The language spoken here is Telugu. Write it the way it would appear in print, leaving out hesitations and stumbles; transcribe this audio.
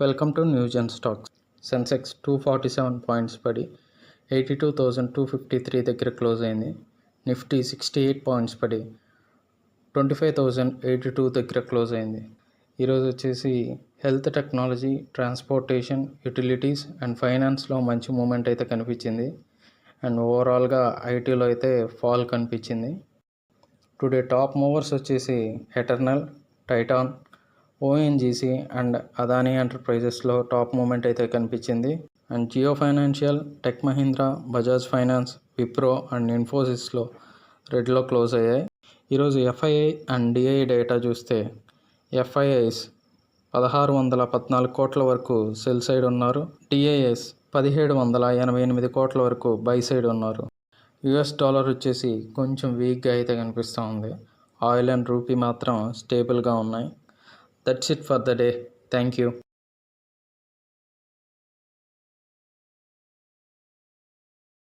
Welcome to news and stocks. Sensex 247 points పడి 82,253 దగ్గర క్లోజ్ అయింది. నిఫ్టీ 68 పాయింట్స్ పడి 25,082 దగ్గర క్లోజ్ అయింది. ఈరోజు వచ్చేసి health technology, transportation, utilities and ఫైనాన్స్లో మంచి మూమెంట్ అయితే కనిపించింది. అండ్ ఓవరాల్గా ఐటీలో అయితే ఫాల్ కనిపించింది. టుడే టాప్ మూవర్స్ వచ్చేసి Eternal, Titan, ONGC and Adani ఎంటర్ప్రైజెస్లో టాప్ మూమెంట్ అయితే కనిపించింది. And Jio Financial, Tech Mahindra, Bajaj Finance, Wipro and ఇన్ఫోసిస్లో రెడ్లో క్లోజ్ అయ్యాయి. ఈరోజు ఎఫ్ఐఐ అండ్ డిఐ డేటా చూస్తే ఎఫ్ఐఐస్ 1,614 కోట్ల వరకు సెల్ సైడ్ ఉన్నారు. డిఐఎస్ 1,788 కోట్ల వరకు బై సైడ్ ఉన్నారు. యుఎస్ డాలర్ వచ్చేసి కొంచెం వీక్గా అయితే కనిపిస్తూ ఉంది. ఆయిల్ అండ్ రూపీ మాత్రం స్టేబుల్గా ఉన్నాయి. That's it for the day. Thank you.